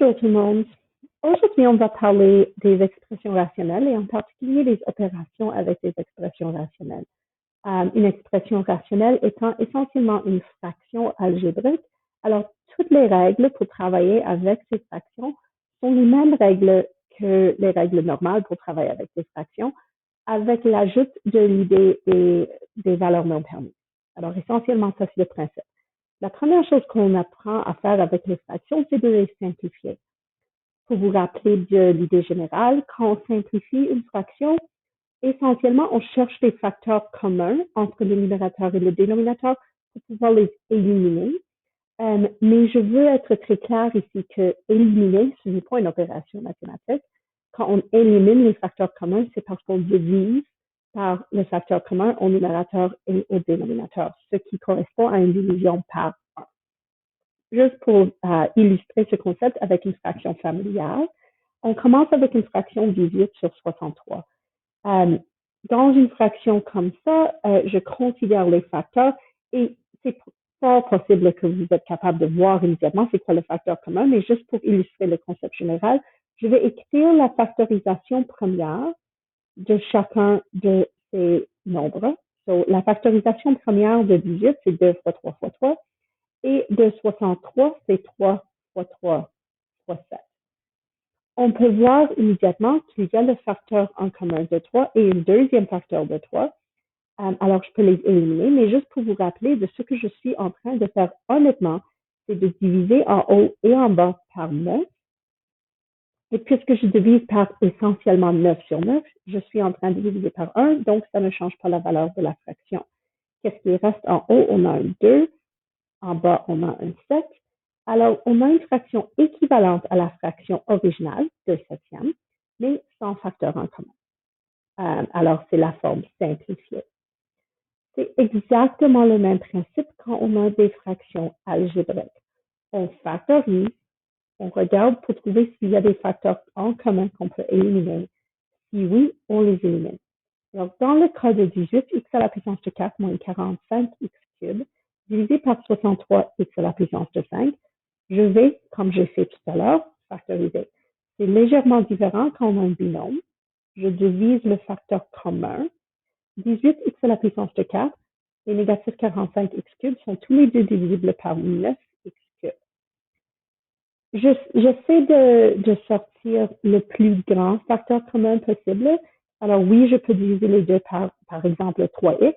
Bonjour tout le monde. Aujourd'hui, on va parler des expressions rationnelles et en particulier des opérations avec des expressions rationnelles. Une expression rationnelle étant essentiellement une fraction algébrique, alors toutes les règles pour travailler avec ces fractions sont les mêmes règles que les règles normales pour travailler avec des fractions, avec l'ajout de l'idée des valeurs non permises. Alors essentiellement, ça c'est le principe. La première chose qu'on apprend à faire avec les fractions, c'est de les simplifier. Pour vous rappeler de l'idée générale, quand on simplifie une fraction, essentiellement, on cherche des facteurs communs entre le numérateur et le dénominateur pour pouvoir les éliminer. Mais je veux être très clair ici que éliminer, ce n'est pas une opération mathématique. Quand on élimine les facteurs communs, c'est parce qu'on divise par le facteur commun au numérateur et au dénominateur, ce qui correspond à une division par 1. Juste pour illustrer ce concept avec une fraction familiale, on commence avec une fraction 18 sur 63. Dans une fraction comme ça, je considère les facteurs et c'est pas possible que vous êtes capable de voir immédiatement c'est quoi le facteur commun, mais juste pour illustrer le concept général, je vais écrire la factorisation première de chacun de ces nombres. So, la factorisation première de 18, c'est 2 fois 3 fois 3. Et de 63, c'est 3 fois 3 fois 7. On peut voir immédiatement qu'il y a le facteur en commun de 3 et un deuxième facteur de 3. Alors, je peux les éliminer, mais juste pour vous rappeler de ce que je suis en train de faire honnêtement, c'est de diviser en haut et en bas par 9. Et puisque je divise par essentiellement 9 sur 9, je suis en train de diviser par 1, donc ça ne change pas la valeur de la fraction. Qu'est-ce qui reste en haut? On a un 2. En bas, on a un 7. Alors, on a une fraction équivalente à la fraction originale, 2 septièmes, mais sans facteur en commun. Alors, c'est la forme simplifiée. C'est exactement le même principe quand on a des fractions algébriques. On factorise, on regarde pour trouver s'il y a des facteurs en commun qu'on peut éliminer. Si oui, on les élimine. Alors, dans le cas de 18, x à la puissance de 4 moins 45 x cube, divisé par 63 x à la puissance de 5, je vais, comme j'ai fait tout à l'heure, factoriser. C'est légèrement différent quand on a un binôme. Je divise le facteur commun. 18 x à la puissance de 4 et négatif 45 x cube sont tous les deux divisibles par 9 x cube. J'essaie de sortir le plus grand facteur commun possible. Alors oui, je peux diviser les deux par exemple 3x,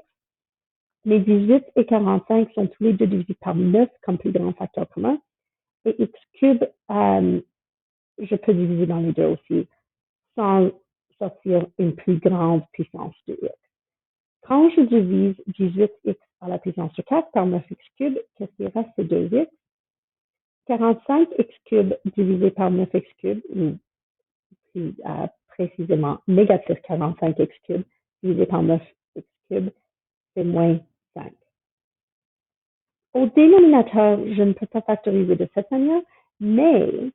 mais 18 et 45 sont tous les deux divisés par 9 comme plus grand facteur commun. Et x cube, je peux diviser dans les deux aussi, sans sortir une plus grande puissance de x. Quand je divise 18x à la puissance de 4 par 9x cube, qu'est-ce qui reste? C'est 2x. 45x cube divisé par 9x cube, ou plus précisément négatif 45x cube divisé par 9x cube, c'est moins 5. Au dénominateur, je ne peux pas factoriser de cette manière, mais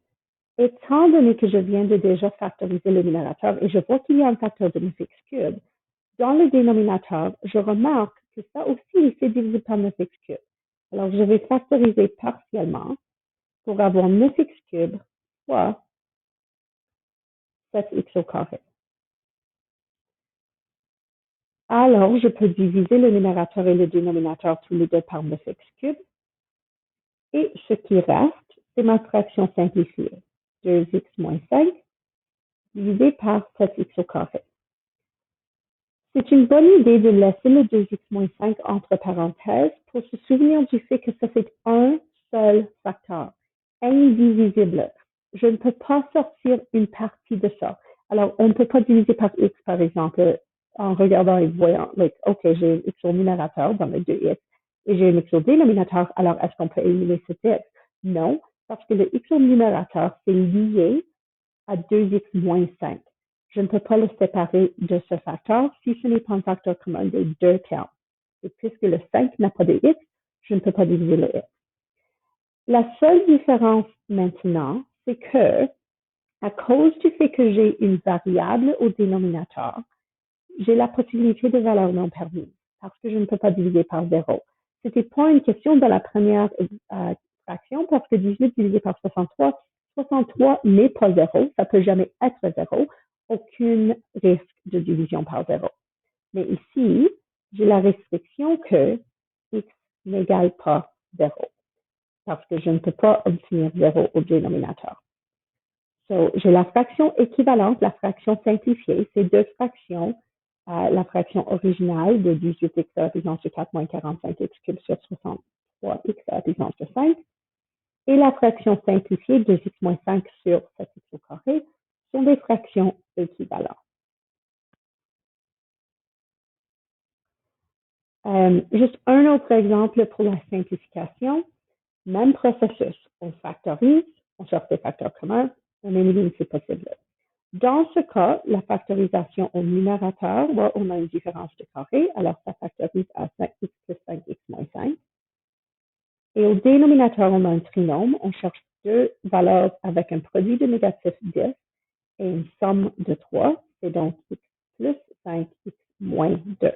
étant donné que je viens de déjà factoriser le numérateur et je vois qu'il y a un facteur de 9x cube, dans le dénominateur, je remarque que ça aussi c'est divisé par 9x cube. Alors, je vais factoriser partiellement pour avoir 9x cube fois 7x au carré. Alors, je peux diviser le numérateur et le dénominateur tous les deux par 9x cube. Et ce qui reste, c'est ma fraction simplifiée. 2x moins 5 divisé par 7x au carré. C'est une bonne idée de laisser le 2x moins 5 entre parenthèses pour se souvenir du fait que ça c'est un seul facteur, indivisible. Je ne peux pas sortir une partie de ça. Alors, on ne peut pas diviser par x, par exemple, en regardant et voyant, like, OK, j'ai un x au numérateur dans le 2x et j'ai un x au dénominateur, alors est-ce qu'on peut éliminer cet x? Non, parce que le x au numérateur, c'est lié à 2x moins 5. Je ne peux pas le séparer de ce facteur si ce n'est pas un facteur commun des deux termes. Et puisque le 5 n'a pas de x, je ne peux pas diviser le x. La seule différence maintenant, c'est que, à cause du fait que j'ai une variable au dénominateur, j'ai la possibilité de valeur non permise parce que je ne peux pas diviser par 0. C'était pas une question de la première fraction parce que 18 divisé par 63, 63 n'est pas 0, ça peut jamais être 0, aucun risque de division par 0. Mais ici, j'ai la restriction que x n'égale pas 0, parce que je ne peux pas obtenir 0 au dénominateur. So, j'ai la fraction équivalente, la fraction simplifiée, c'est deux fractions, la fraction originale de 18x à la puissance de 4 moins 45x cube sur 63x à la puissance de 5, et la fraction simplifiée de 2x moins 5 sur 7x au carré sont des fractions équivalentes. Juste un autre exemple pour la simplification. Même processus. On factorise, on cherche des facteurs communs, on élimine si possible. Dans ce cas, la factorisation au numérateur, on a une différence de carré, alors ça factorise à 5x plus 5x moins 5. Et au dénominateur, on a un trinôme, on cherche deux valeurs avec un produit de négatif 10 et une somme de 3, c'est donc x plus 5, x moins 2.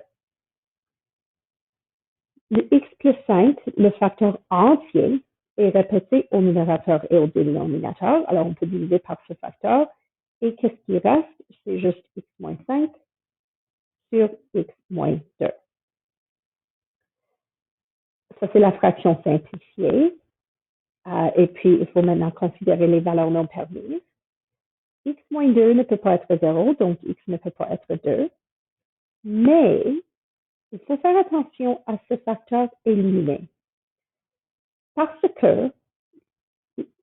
Le x plus 5, le facteur entier, est répété au numérateur et au dénominateur. Alors, on peut diviser par ce facteur. Et qu'est-ce qui reste? C'est juste x moins 5 sur x moins 2. Ça, c'est la fraction simplifiée. Et puis, il faut maintenant considérer les valeurs non permises. X moins 2 ne peut pas être 0, donc x ne peut pas être 2. Mais, il faut faire attention à ce facteur éliminé. Parce que,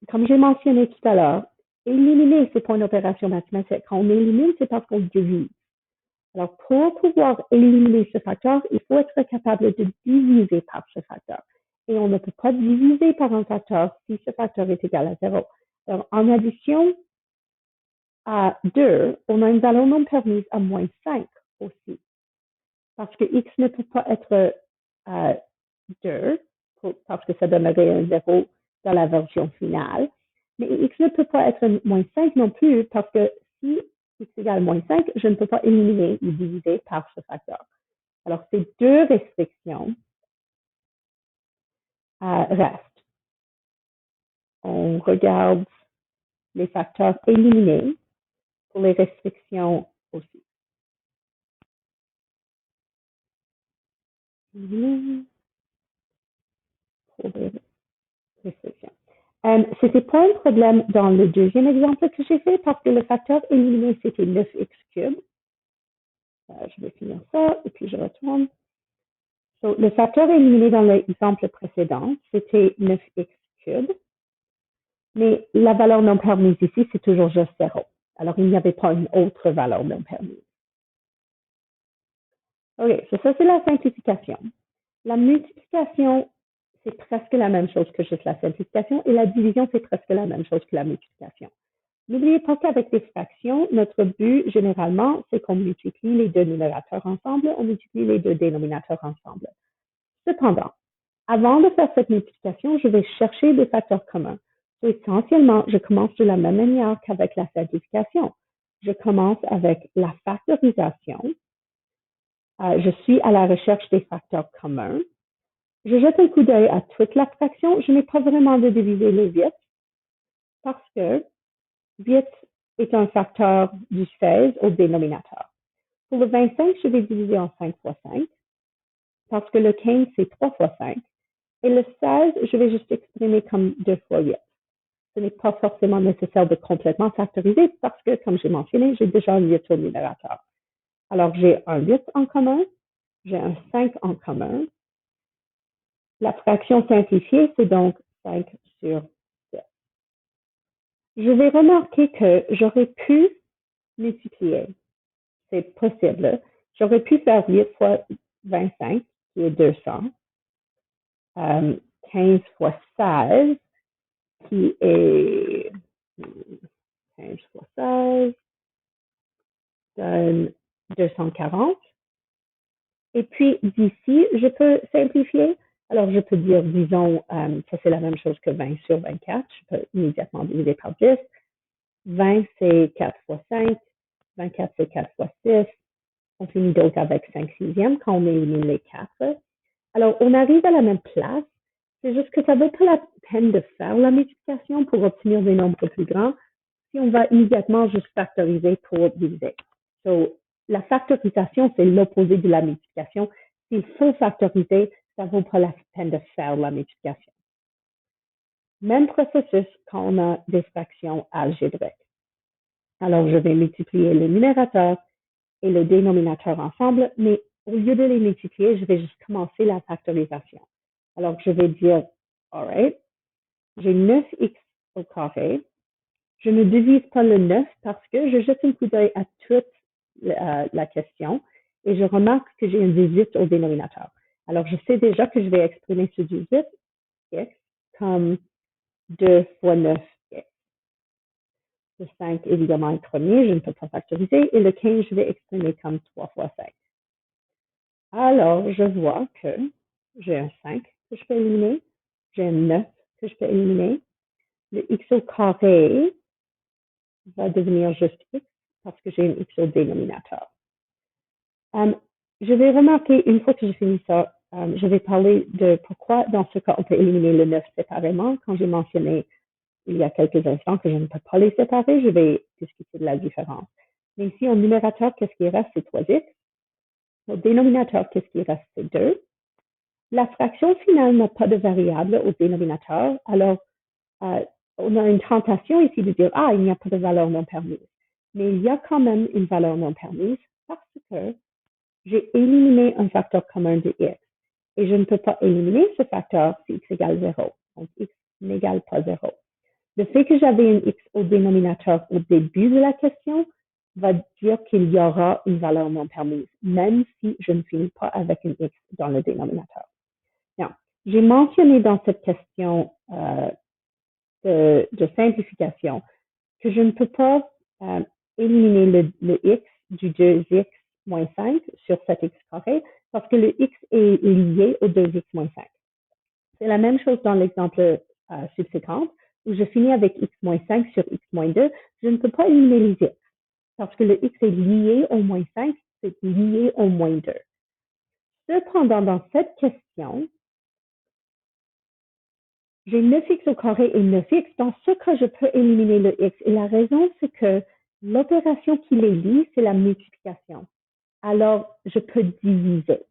comme j'ai mentionné tout à l'heure, éliminer, c'est pas une opération mathématique. Quand on élimine, c'est parce qu'on divise. Alors, pour pouvoir éliminer ce facteur, il faut être capable de diviser par ce facteur. Et on ne peut pas diviser par un facteur si ce facteur est égal à 0. Alors, en addition à 2, on a une valeur non permise à moins 5 aussi. Parce que x ne peut pas être 2, parce que ça donnerait un 0 dans la version finale. Mais x ne peut pas être moins 5 non plus, parce que si x égale moins 5, je ne peux pas éliminer ou diviser par ce facteur. Alors, ces deux restrictions restent. On regarde les facteurs éliminés pour les restrictions aussi. Pour les restrictions. C'était pas un problème dans le deuxième exemple que j'ai fait parce que le facteur éliminé, c'était 9x cube. Je vais finir ça et puis je retourne. So, le facteur éliminé dans l'exemple précédent, c'était 9x cube. Mais la valeur non permise ici, c'est toujours juste 0. Alors, il n'y avait pas une autre valeur non permise. OK, ça c'est la simplification. La multiplication, c'est presque la même chose que juste la simplification et la division, c'est presque la même chose que la multiplication. N'oubliez pas qu'avec les fractions, notre but, généralement, c'est qu'on multiplie les deux numérateurs ensemble, on multiplie les deux dénominateurs ensemble. Cependant, avant de faire cette multiplication, je vais chercher des facteurs communs. Essentiellement, je commence de la même manière qu'avec la simplification. Je commence avec la factorisation. Je suis à la recherche des facteurs communs. Je jette un coup d'œil à toute la fraction. Je n'ai pas vraiment de diviser les 8 parce que 8 est un facteur du 16 au dénominateur. Pour le 25, je vais diviser en 5 fois 5 parce que le 15, c'est 3 fois 5. Et le 16, je vais juste exprimer comme 2 fois 8. Ce n'est pas forcément nécessaire de complètement factoriser parce que, comme j'ai mentionné, j'ai déjà un 8 au numérateur. Alors, j'ai un 8 en commun, j'ai un 5 en commun. La fraction simplifiée, c'est donc 5 sur 10. Je vais remarquer que j'aurais pu multiplier. C'est possible. J'aurais pu faire 8 fois 25, qui est 200. 15 fois 16, qui est 15 fois 16, donne 240. Et puis, d'ici, je peux simplifier. Alors, je peux dire, disons, ça c'est la même chose que 20 sur 24. Je peux immédiatement diviser par 10. 20, c'est 4 fois 5. 24, c'est 4 fois 6. On finit donc avec 5 sixièmes quand on élimine les 4. Alors, on arrive à la même place. C'est juste que ça vaut pas la peine de faire la multiplication pour obtenir des nombres plus grands si on va immédiatement juste factoriser pour diviser. So, la factorisation, c'est l'opposé de la multiplication. S'il faut factoriser, ça vaut pas la peine de faire la multiplication. Même processus quand on a des fractions algébriques. Alors, je vais multiplier le numérateur et le dénominateur ensemble, mais au lieu de les multiplier, je vais juste commencer la factorisation. Alors, je vais dire, all right, j'ai 9x au carré. Je ne divise pas le 9 parce que je jette un coup d'œil à toute la question et je remarque que j'ai un 18 au dénominateur. Alors, je sais déjà que je vais exprimer ce 18x comme 2 fois 9x. Le 5, évidemment, est premier, je ne peux pas factoriser. Et le 15, je vais exprimer comme 3 fois 5. Alors, je vois que j'ai un 5 que je peux éliminer, j'ai un 9 que je peux éliminer. Le x au carré va devenir juste x parce que j'ai un x au dénominateur. Je vais remarquer, une fois que j'ai fini ça, je vais parler de pourquoi, dans ce cas, on peut éliminer le 9 séparément. Quand j'ai mentionné il y a quelques instants que je ne peux pas les séparer, je vais discuter de la différence. Mais ici, au numérateur, qu'est-ce qui reste? C'est 3x. Au dénominateur, qu'est-ce qui reste? C'est 2. La fraction finale n'a pas de variable au dénominateur, alors on a une tentation ici de dire, ah, il n'y a pas de valeur non permise. Mais il y a quand même une valeur non permise parce que j'ai éliminé un facteur commun de x. Et je ne peux pas éliminer ce facteur si x égale 0. Donc, x n'égale pas 0. Le fait que j'avais un x au dénominateur au début de la question va dire qu'il y aura une valeur non permise, même si je ne finis pas avec un x dans le dénominateur. J'ai mentionné dans cette question de simplification que je ne peux pas éliminer le x du 2x moins 5 sur 7x carré parce que le x est lié au 2x moins 5. C'est la même chose dans l'exemple subséquent où je finis avec x moins 5 sur x moins 2. Je ne peux pas éliminer les x parce que le x est lié au moins 5, c'est lié au moins 2. Cependant, dans cette question, j'ai 9x au carré et 9x. Dans ce cas, je peux éliminer le x. Et la raison, c'est que l'opération qui les lie, c'est la multiplication. Alors, je peux diviser.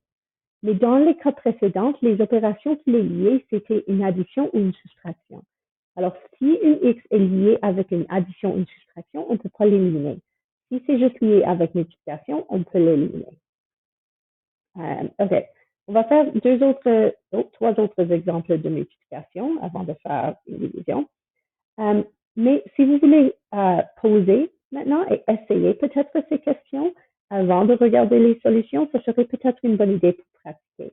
Mais dans les cas précédents, les opérations qui les liaient, c'était une addition ou une soustraction. Alors, si une x est liée avec une addition ou une soustraction, on ne peut pas l'éliminer. Si c'est juste lié avec multiplication, on peut l'éliminer. OK. On va faire trois autres exemples de multiplication avant de faire une division. Mais si vous voulez poser maintenant et essayer peut-être ces questions avant de regarder les solutions, ce serait peut-être une bonne idée pour pratiquer.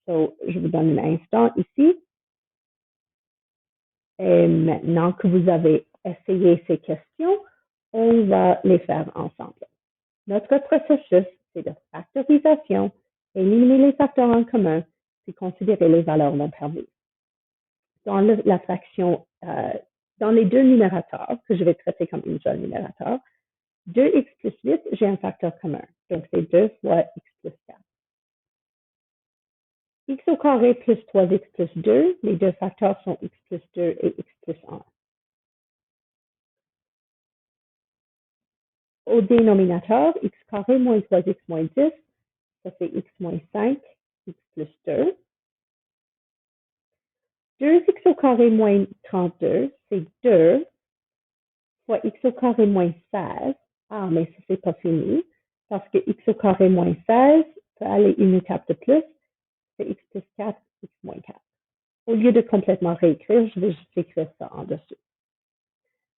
So, je vous donne un instant ici. Et maintenant que vous avez essayé ces questions, on va les faire ensemble. Notre processus, c'est de factorisation, éliminer les facteurs en commun, puis considérer les valeurs non permises. Dans la fraction, dans les deux numérateurs, que je vais traiter comme une seule numérateur, 2x plus 8, j'ai un facteur commun. Donc, c'est 2 fois x plus 4. X au carré plus 3x plus 2, les deux facteurs sont x plus 2 et x plus 1. Au dénominateur, x carré moins 3x moins 10, ça fait x moins 5, x plus 2. 2x au carré moins 32, c'est 2 fois x au carré moins 16. Ah, mais ça, c'est pas fini, parce que x au carré moins 16 peut aller une étape de plus, c'est x plus 4, x moins 4. Au lieu de complètement réécrire, je vais juste écrire ça en dessous.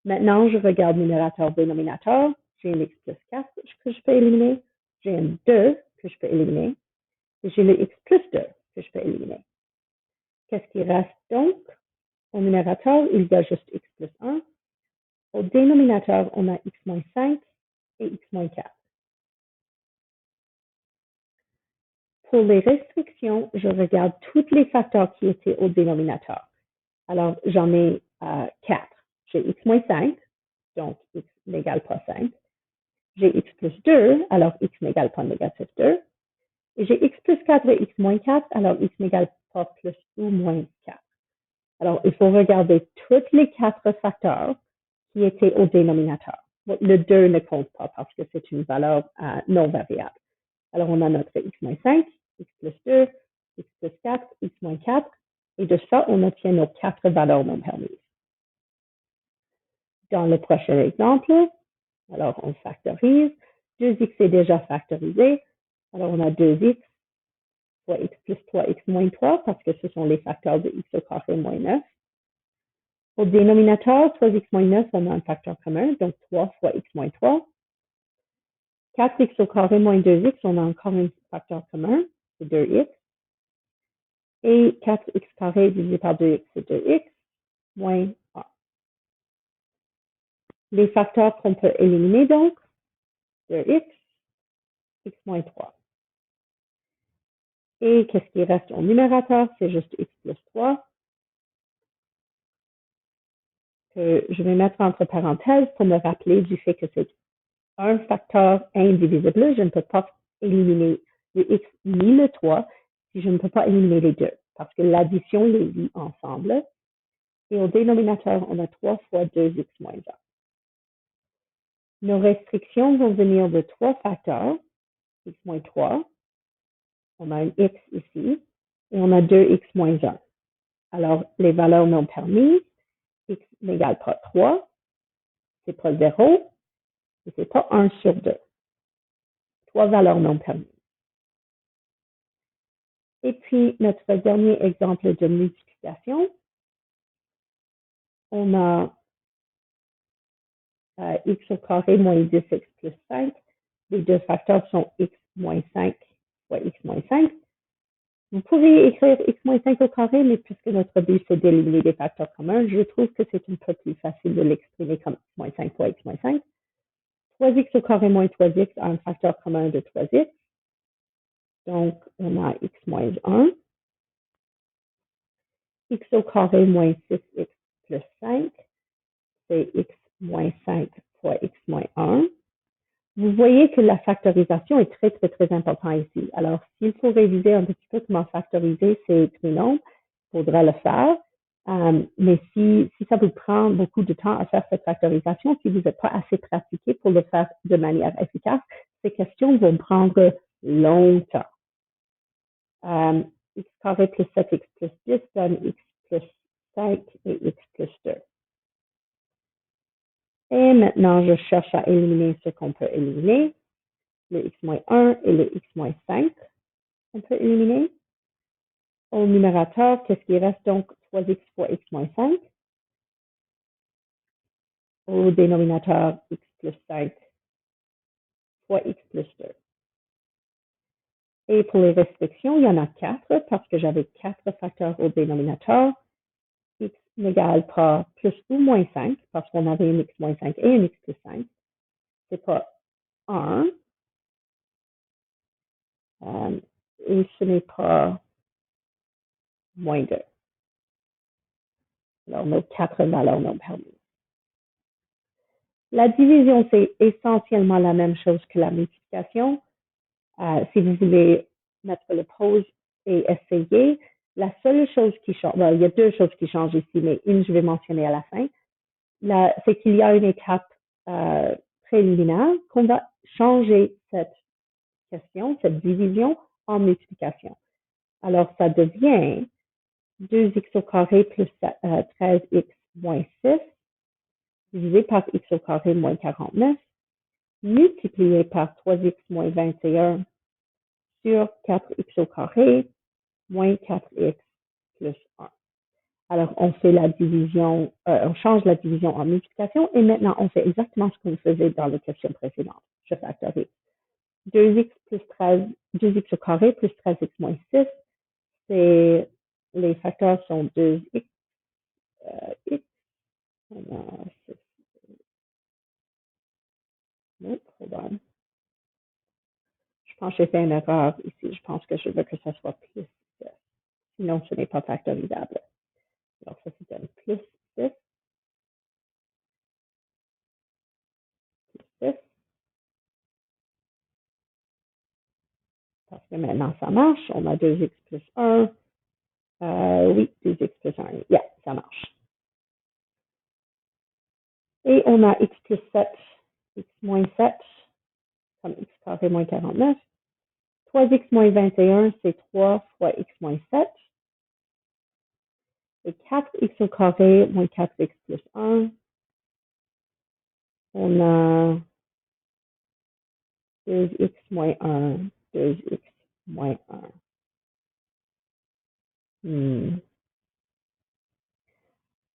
Maintenant, je regarde numérateur, dénominateur. J'ai un x plus 4 que je peux éliminer. J'ai un 2 que je peux éliminer. Et j'ai le x plus 2 que je peux éliminer. Qu'est-ce qui reste donc? Au numérateur, il y a juste x plus 1. Au dénominateur, on a x moins 5 et x moins 4. Pour les restrictions, je regarde tous les facteurs qui étaient au dénominateur. Alors, j'en ai 4. J'ai x moins 5, donc x n'égale pas 5. J'ai x plus 2, alors x n'égale pas négatif 2. Et j'ai x plus 4 et x moins 4, alors x n'égale pas plus ou moins 4. Alors, il faut regarder tous les 4 facteurs qui étaient au dénominateur. Le 2 ne compte pas parce que c'est une valeur non variable. Alors, on a notre x-5, x plus 2, x plus 4, x moins 4, et de ça, on obtient nos 4 valeurs non permises. Dans le prochain exemple, alors on factorise. 2x est déjà factorisé. Alors, on a 2x fois x plus 3, x moins 3, parce que ce sont les facteurs de x au carré moins 9. Au dénominateur, 3x moins 9, on a un facteur commun, donc 3 fois x moins 3. 4x au carré moins 2x, on a encore un facteur commun, c'est 2x. Et 4x carré divisé par 2x, c'est 2x moins 1. Les facteurs qu'on peut éliminer, donc, 2x, x moins 3. Et qu'est-ce qui reste au numérateur? C'est juste x plus 3, que je vais mettre entre parenthèses pour me rappeler du fait que c'est un facteur indivisible. Je ne peux pas éliminer le x ni le 3 si je ne peux pas éliminer les deux, parce que l'addition les lie ensemble. Et au dénominateur, on a 3 fois 2x moins 1. Nos restrictions vont venir de 3 facteurs, x moins 3, on a un x ici, et on a 2x moins 1. Alors, les valeurs non permises, x n'égale pas 3, c'est pas 0, et c'est pas 1 sur 2. 3 valeurs non permises. Et puis, notre dernier exemple de multiplication, on a x au carré moins 10x plus 5. Les deux facteurs sont x moins 5 fois x moins 5. Vous pouvez écrire x moins 5 au carré, mais puisque notre but c'est d'éliminer des facteurs communs, je trouve que c'est un peu plus facile de l'exprimer comme x moins 5 fois x moins 5. 3x au carré moins 3x a un facteur commun de 3x. Donc, on a x moins 1. X au carré moins 6x plus 5, c'est x moins 5 fois x moins 1. Vous voyez que la factorisation est très, très, très importante ici. Alors, s'il faut réviser un petit peu comment factoriser ces trinommes, il faudra le faire. Mais si ça vous prend beaucoup de temps à faire cette factorisation, si vous n'êtes pas assez pratiqué pour le faire de manière efficace, ces questions vont prendre longtemps. X carré plus 7x plus 10 donne x plus 5 et x plus 2. Et maintenant, je cherche à éliminer ce qu'on peut éliminer. Le x moins 1 et le x moins 5, on peut éliminer. Au numérateur, qu'est-ce qui reste donc? 3x fois x moins 5. Au dénominateur, x plus 5 fois x plus 2. Et pour les restrictions, il y en a 4 parce que j'avais 4 facteurs au dénominateur. X n'égale pas plus ou moins 5 parce qu'on avait un x moins 5 et un x plus 5. C'est pas 1. Et ce n'est pas moins 2. Alors, nos 4 valeurs non permises. La division, c'est essentiellement la même chose que la multiplication. Si vous voulez mettre le pause et essayer, la seule chose qui change, il y a 2 choses qui changent ici, mais une je vais mentionner à la fin, c'est qu'il y a une étape préliminaire qu'on va changer cette question, cette division en multiplication. Alors, ça devient 2x au carré plus 13x moins 6 divisé par x au carré moins 49 multiplié par 3x moins 21 sur 4x au carré moins 4x plus 1. Alors, on fait la division, on change la division en multiplication et maintenant, on fait exactement ce qu'on faisait dans la question précédente. Je factorise. 2x plus 13, 2x au carré plus 13x moins 6, c'est, les facteurs sont 2x, x, on a 6, hold on. Je pense que j'ai fait une erreur ici. Je pense que je veux que ça soit plus 6. Sinon, ce n'est pas factorisable. Alors, ça, c'est un plus 6, plus 6. Parce que maintenant, ça marche. On a 2x plus 1 Oui, 2x plus 1. Yeah, ça marche. Et on a x plus 7, x moins 7, comme x carré moins 49. 3x moins 21, c'est 3 fois x moins 7. Et 4x au carré moins 4x plus 1. On a 2x moins 1, 2x moins 1.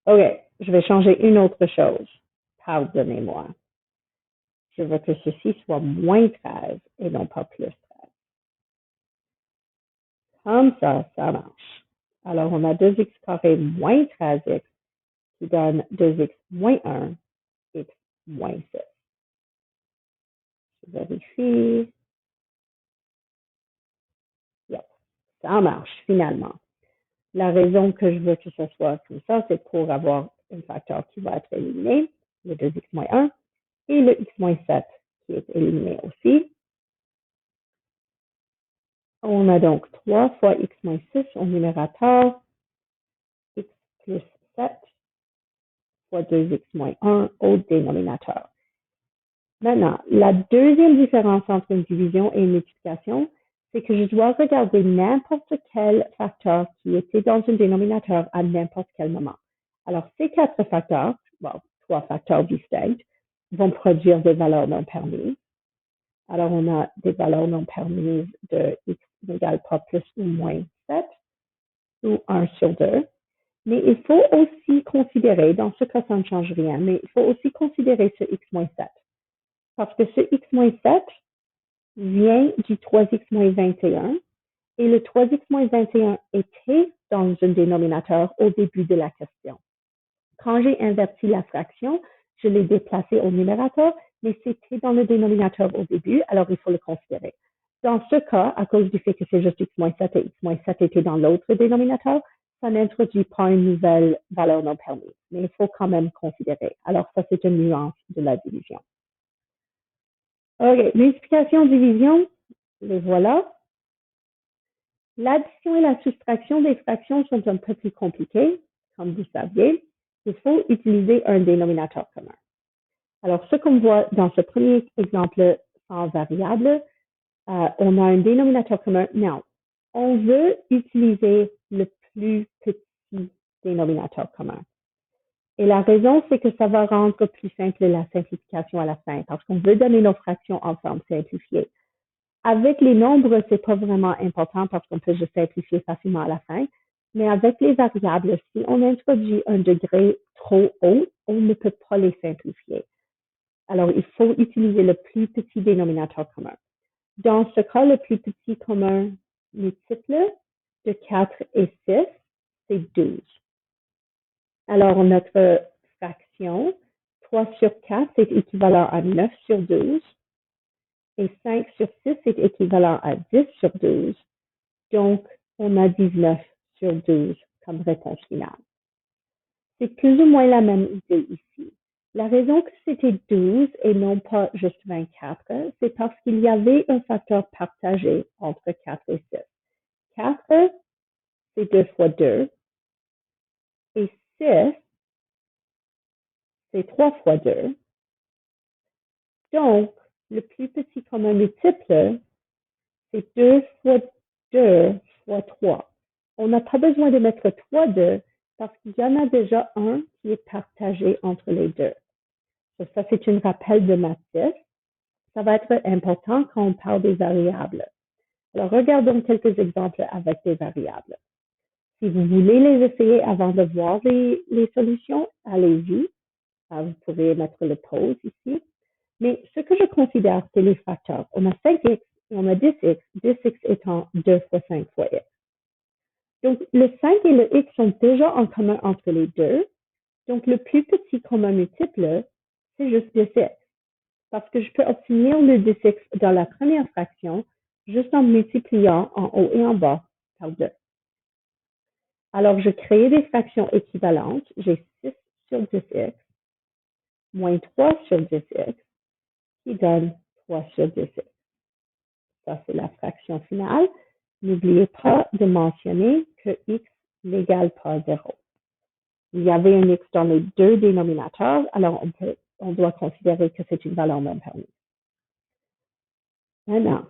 OK, je vais changer une autre chose. Pardonnez-moi. Je veux que ceci soit moins 13 et non pas plus 13. Comme ça marche. Alors, on a 2x carré moins 13x qui donne 2x moins 1, x moins 6. Je vérifie. Yep, ça marche finalement. La raison que je veux que ce soit comme ça, c'est pour avoir un facteur qui va être éliminé, le 2x moins 1, et le x moins 7 qui est éliminé aussi. On a donc 3 fois x moins 6 au numérateur, x plus 7 fois 2x moins 1 au dénominateur. Maintenant, la deuxième différence entre une division et une multiplication, c'est que je dois regarder n'importe quel facteur qui était dans un dénominateur à n'importe quel moment. Alors, ces 4 facteurs, bon, 3 facteurs distincts, vont produire des valeurs non permises. Alors, on a des valeurs non permises de x n'égale pas plus ou moins 7 ou 1 sur 2. Mais il faut aussi considérer, dans ce cas, ça ne change rien, mais il faut aussi considérer ce x moins 7. Parce que ce x moins 7 vient du 3x moins 21 et le 3x moins 21 était dans un dénominateur au début de la question. Quand j'ai inverti la fraction, je l'ai déplacé au numérateur, mais c'était dans le dénominateur au début, alors il faut le considérer. Dans ce cas, à cause du fait que c'est juste x moins 7 et x moins 7 était dans l'autre dénominateur, ça n'introduit pas une nouvelle valeur non permise, mais il faut quand même considérer. Alors ça, c'est une nuance de la division. OK, multiplication, division, les voilà. L'addition et la soustraction des fractions sont un peu plus compliquées, comme vous saviez. Il faut utiliser un dénominateur commun. Alors, ce qu'on voit dans ce premier exemple sans variable, on a un dénominateur commun. Non, on veut utiliser le plus petit dénominateur commun. Et la raison, c'est que ça va rendre plus simple la simplification à la fin, parce qu'on veut donner nos fractions en forme simplifiée. Avec les nombres, c'est pas vraiment important parce qu'on peut juste simplifier facilement à la fin. Mais avec les variables, si on introduit un degré trop haut, on ne peut pas les simplifier. Alors, il faut utiliser le plus petit dénominateur commun. Dans ce cas, le plus petit commun multiple de 4 et 6, c'est 12. Alors, notre fraction, 3 sur 4, c'est équivalent à 9 sur 12. Et 5 sur 6 est équivalent à 10 sur 12. Donc, on a 19 sur 12 comme réponse finale. C'est plus ou moins la même idée ici. La raison que c'était 12 et non pas juste 24, c'est parce qu'il y avait un facteur partagé entre 4 et 6. 4, c'est 2 fois 2. Et 6, c'est 3 fois 2. Donc, le plus petit commun multiple, c'est 2 fois 2 fois 3. On n'a pas besoin de mettre 3 2 parce qu'il y en a déjà un qui est partagé entre les deux. Ça, c'est un rappel de Mathis. Ça va être important quand on parle des variables. Alors, regardons quelques exemples avec des variables. Si vous voulez les essayer avant de voir les solutions, allez-y. Vous pouvez mettre le pause ici. Mais ce que je considère, c'est les facteurs. On a 5x et on a 10x, 10x étant 2 fois 5 fois x. Donc, le 5 et le x sont déjà en commun entre les deux. Donc, le plus petit commun multiple, c'est juste 10x. Parce que je peux obtenir le 10x dans la première fraction juste en multipliant en haut et en bas par 2. Alors, je crée des fractions équivalentes. J'ai 6 sur 10x moins 3 sur 10x qui donne 3 sur 10x. Ça, c'est la fraction finale. N'oubliez pas de mentionner que x n'égale pas 0. Il y avait un x dans les deux dénominateurs, alors on doit considérer que c'est une valeur non permise. Maintenant,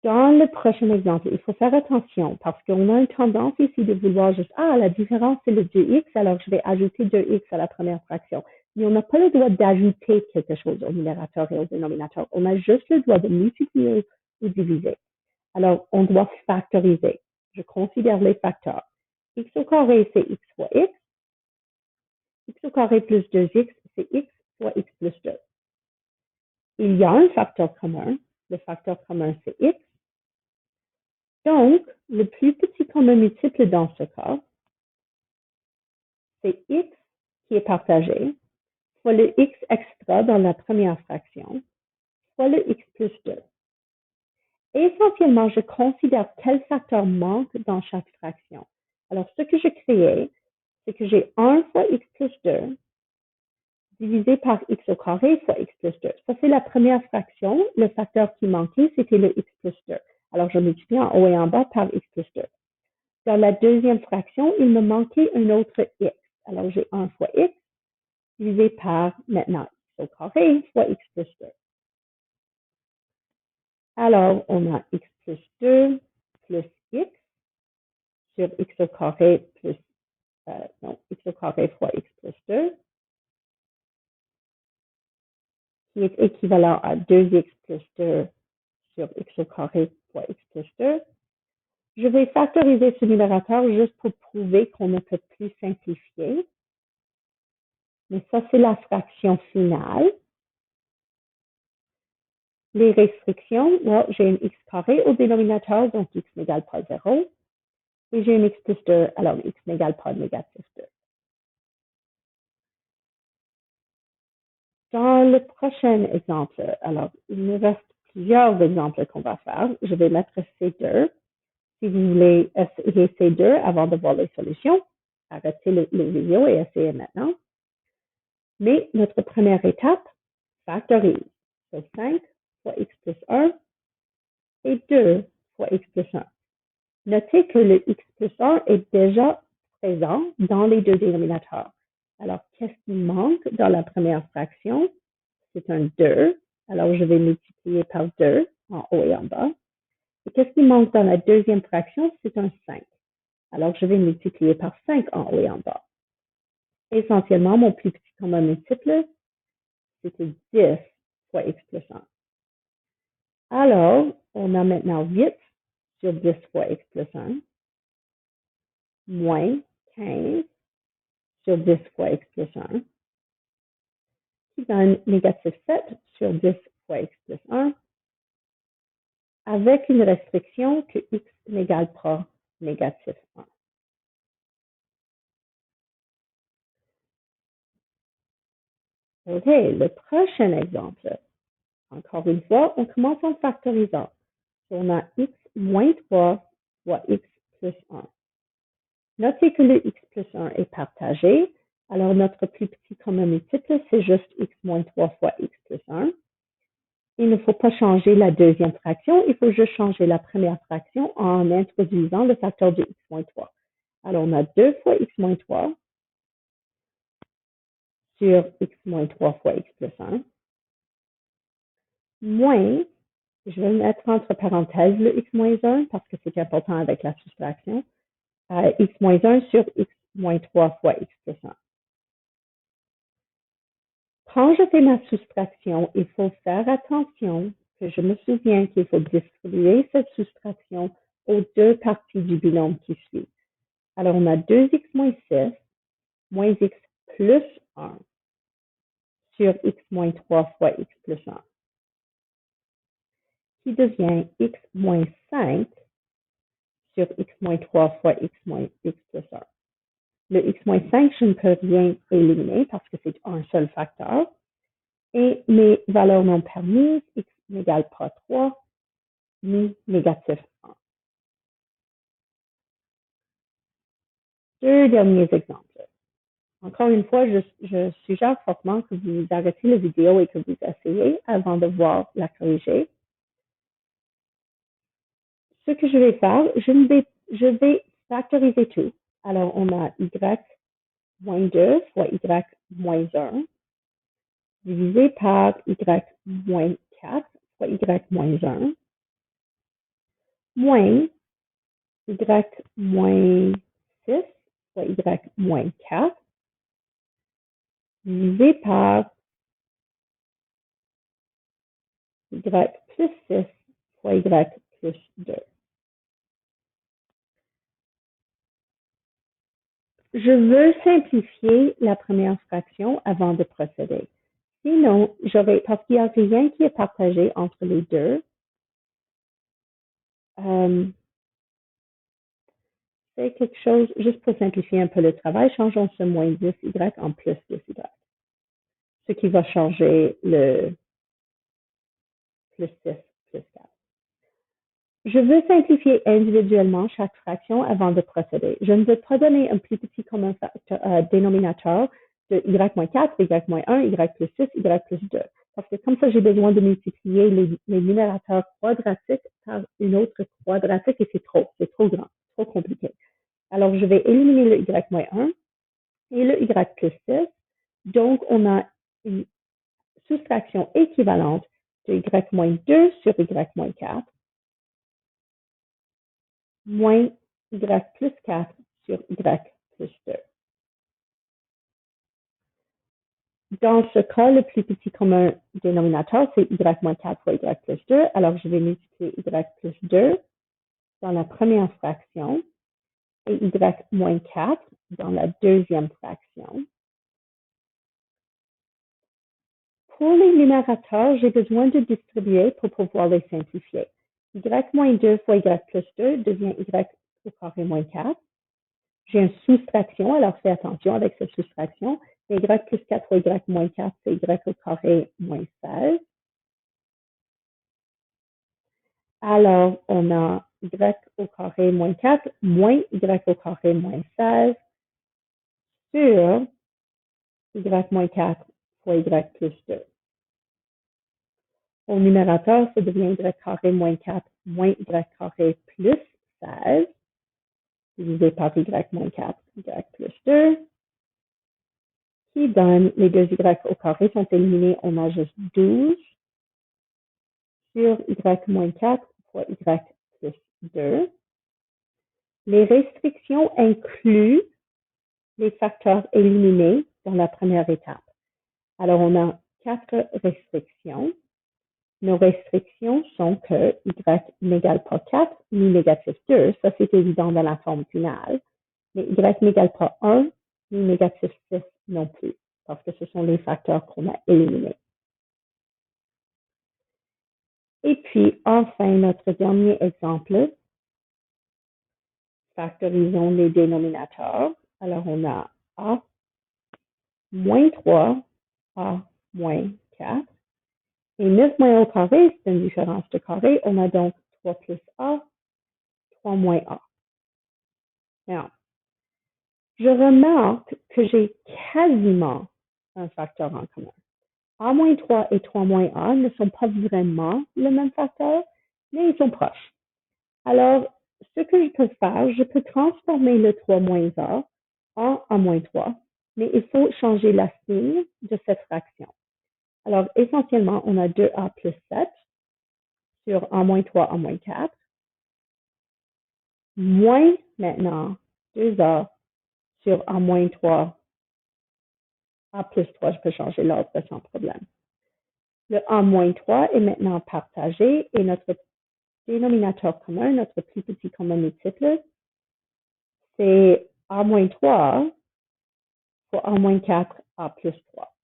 dans le prochain exemple, il faut faire attention parce qu'on a une tendance ici de vouloir juste, la différence c'est le 2x, alors je vais ajouter 2x à la première fraction. Mais on n'a pas le droit d'ajouter quelque chose au numérateur et au dénominateur. On a juste le droit de multiplier ou diviser. Alors, on doit factoriser. Je considère les facteurs. X au carré, c'est x fois x. X au carré plus 2x, c'est x fois x plus 2. Il y a un facteur commun. Le facteur commun, c'est x. Donc, le plus petit commun multiple dans ce cas, c'est x qui est partagé, fois le x extra dans la première fraction, fois le x plus 2. Essentiellement, je considère quel facteur manque dans chaque fraction. Alors, ce que j'ai créé, c'est que j'ai 1 fois x plus 2 divisé par x au carré fois x plus 2. Ça, c'est la première fraction. Le facteur qui manquait, c'était le x plus 2. Alors, je multiplie en haut et en bas par x plus 2. Dans la deuxième fraction, il me manquait un autre x. Alors, j'ai 1 fois x divisé par, maintenant, x au carré fois x plus 2. Alors, on a x plus 2 plus x sur x au carré plus, x au carré fois x plus 2, qui est équivalent à 2x plus 2 sur x au carré fois x plus 2. Je vais factoriser ce numérateur juste pour prouver qu'on ne peut plus simplifier. Mais ça, c'est la fraction finale. Les restrictions, j'ai un x carré au dénominateur, donc x n'égale pas 0. Et j'ai un x plus 2, alors x n'égale pas négatif 2. Dans le prochain exemple, alors il me reste plusieurs exemples qu'on va faire. Je vais mettre C2. Si vous voulez essayer C2 avant de voir les solutions, arrêtez le vidéo et essayez maintenant. Mais notre première étape, factorise. C'est 5 fois x plus 1 et 2 fois x plus 1. Notez que le x plus 1 est déjà présent dans les deux dénominateurs. Alors, qu'est-ce qui manque dans la première fraction? C'est un 2. Alors, je vais multiplier par 2 en haut et en bas. Et qu'est-ce qui manque dans la deuxième fraction? C'est un 5. Alors, je vais multiplier par 5 en haut et en bas. Essentiellement, mon plus petit commun multiple, c'était 10 fois x plus 1. Alors, on a maintenant 8 sur 10 fois x plus 1, moins 15 sur 10 fois x plus 1, qui donne négatif 7 sur 10 fois x plus 1, avec une restriction que x n'égale pas négatif 1. OK, le prochain exemple. Encore une fois, on commence en factorisant. On a x moins 3 fois x plus 1. Notez que le x plus 1 est partagé. Alors, notre plus petit commun multiple, c'est juste x moins 3 fois x plus 1. Il ne faut pas changer la deuxième fraction, il faut juste changer la première fraction en introduisant le facteur de x moins 3. Alors, on a 2 fois x moins 3 sur x moins 3 fois x plus 1, moins, je vais le mettre entre parenthèses le x moins 1 parce que c'est important avec la soustraction, x moins 1 sur x moins 3 fois x plus 1. Quand je fais ma soustraction, il faut faire attention que je me souviens qu'il faut distribuer cette soustraction aux deux parties du binôme qui suit. Alors, on a 2x moins 6 moins x plus 1 sur x moins 3 fois x plus 1, qui devient x moins 5 sur x moins 3 fois x plus 1. Le x moins 5, je ne peux rien éliminer parce que c'est un seul facteur. Et mes valeurs non permises, x n'égale pas 3, ni négatif 1. Deux derniers exemples. Encore une fois, je suggère fortement que vous arrêtez la vidéo et que vous essayez avant de voir la corriger. Ce que je vais faire, je vais factoriser tout. Alors, on a y moins 2 fois y moins 1 divisé par y moins 4 fois y moins 1 moins y moins 6 fois y moins 4 divisé par y plus 6 fois y plus 2. Je veux simplifier la première fraction avant de procéder. Sinon, parce qu'il n'y a rien qui est partagé entre les deux, c'est quelque chose, juste pour simplifier un peu le travail, changeons ce moins 10y en plus 10y. Ce qui va changer le plus 6 plus 4. Je veux simplifier individuellement chaque fraction avant de procéder. Je ne veux pas donner un plus petit commun dénominateur de y moins 4, y moins 1, y plus 6, y plus 2. Parce que comme ça, j'ai besoin de multiplier les numérateurs quadratiques par une autre quadratique et c'est trop grand, trop compliqué. Alors, je vais éliminer le y moins 1 et le y plus 6. Donc, on a une soustraction équivalente de y moins 2 sur y moins 4 moins y plus 4 sur y plus 2. Dans ce cas, le plus petit commun dénominateur, c'est y moins 4 fois y plus 2. Alors, je vais multiplier y plus 2 dans la première fraction et y moins 4 dans la deuxième fraction. Pour les numérateurs, j'ai besoin de distribuer pour pouvoir les simplifier. Y moins 2 fois y plus 2 devient y au carré moins 4. J'ai une soustraction, alors fais attention avec cette soustraction. Y plus 4 fois y moins 4, c'est y au carré moins 16. Alors, on a y au carré moins 4 moins y au carré moins 16 sur y moins 4 fois y plus 2. Au numérateur, ça devient y carré moins 4 moins y carré plus 16 divisé par y moins 4, y plus 2, qui donne les deux y au carré sont éliminés, on a juste 12 sur y moins 4 fois y plus 2. Les restrictions incluent les facteurs éliminés dans la première étape. Alors, on a 4 restrictions. Nos restrictions sont que y n'égale pas 4 ni négatif 2. Ça, c'est évident dans la forme finale. Mais y n'égale pas 1 ni négatif 6 non plus, parce que ce sont les facteurs qu'on a éliminés. Et puis, enfin, notre dernier exemple, factorisons les dénominateurs. Alors, on a a moins 3, a moins 4. Et 9 moins au carré, c'est une différence de carré. On a donc 3 plus a, 3 moins a. Now, je remarque que j'ai quasiment un facteur en commun. A moins 3 et 3 moins a ne sont pas vraiment le même facteur, mais ils sont proches. Alors, ce que je peux faire, je peux transformer le 3 moins a en a moins 3, mais il faut changer la signe de cette fraction. Alors, essentiellement, on a 2a plus 7 sur a moins 3, a moins 4, moins maintenant 2a sur a moins 3, a plus 3, je peux changer l'ordre sans problème. Le a moins 3 est maintenant partagé et notre dénominateur commun, notre plus petit commun multiple, c'est a moins 3 fois a moins 4, a plus 3.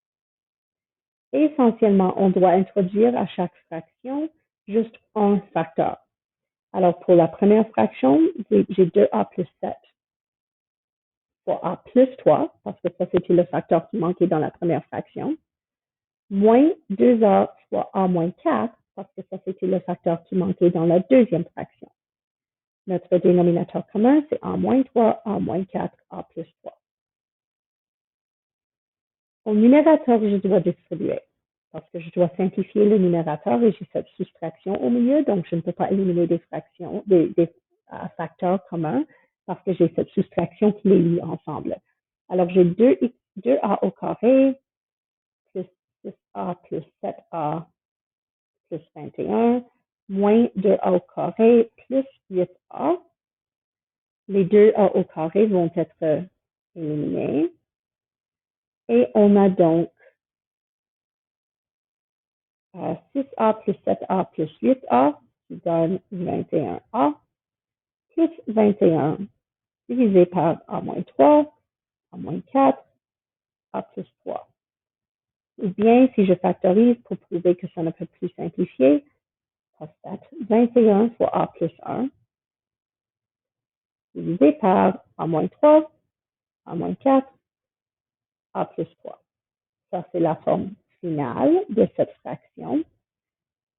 Essentiellement, on doit introduire à chaque fraction juste un facteur. Alors, pour la première fraction, j'ai 2a plus 7 fois a plus 3, parce que ça, c'était le facteur qui manquait dans la première fraction, moins 2a fois a moins 4, parce que ça, c'était le facteur qui manquait dans la deuxième fraction. Notre dénominateur commun, c'est a moins 3, a moins 4, a plus 3. Au numérateur, je dois distribuer, parce que je dois simplifier le numérateur et j'ai cette soustraction au milieu, donc je ne peux pas éliminer des fractions, des facteurs communs. parce que j'ai cette soustraction qui les lie ensemble. Alors, j'ai 2a au carré plus 6a plus 7a plus 21 moins 2a au carré plus 8a. Les 2a au carré vont être éliminés. Et on a donc 6a plus 7a plus 8a qui donne 21a plus 21 divisé par a moins 3, a moins 4, a plus 3. Ou bien, si je factorise pour prouver que ça ne peut plus simplifier, constate 21 fois a plus 1 divisé par a moins 3, a moins 4, a plus 3. Ça, c'est la forme finale de cette fraction.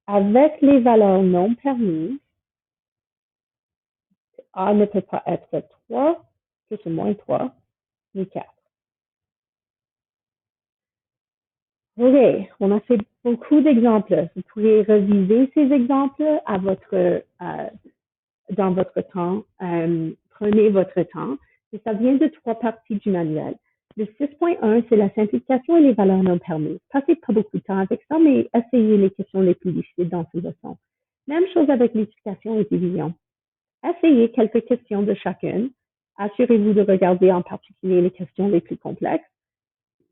Avec les valeurs non permises, a ne peut pas être 3 plus ou moins 3, ni 4. OK, on a fait beaucoup d'exemples. Vous pourrez reviser ces exemples dans votre temps. Prenez votre temps. Et ça vient de 3 parties du manuel. Le 6.1, c'est la simplification et les valeurs non permises. Passez pas beaucoup de temps avec ça, mais essayez les questions les plus difficiles dans ces leçons. Même chose avec multiplication et division. Essayez quelques questions de chacune. Assurez-vous de regarder en particulier les questions les plus complexes.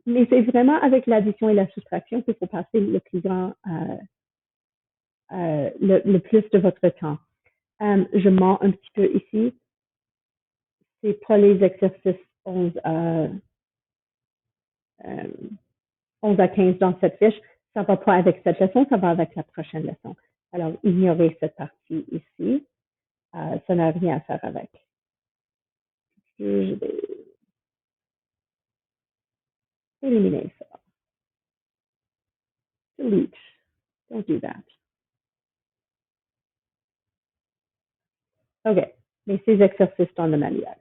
Mais c'est vraiment avec l'addition et la soustraction qu'il faut passer le plus de votre temps. Je mens un petit peu ici. C'est pas les exercices 11 à 15 dans cette fiche. Ça va pas avec cette leçon, ça va avec la prochaine leçon. Alors, ignorez cette partie ici. Ça n'a rien à faire avec. Je vais éliminer ça. Delete. Don't do that. OK. Mais ces exercices dans le manuel.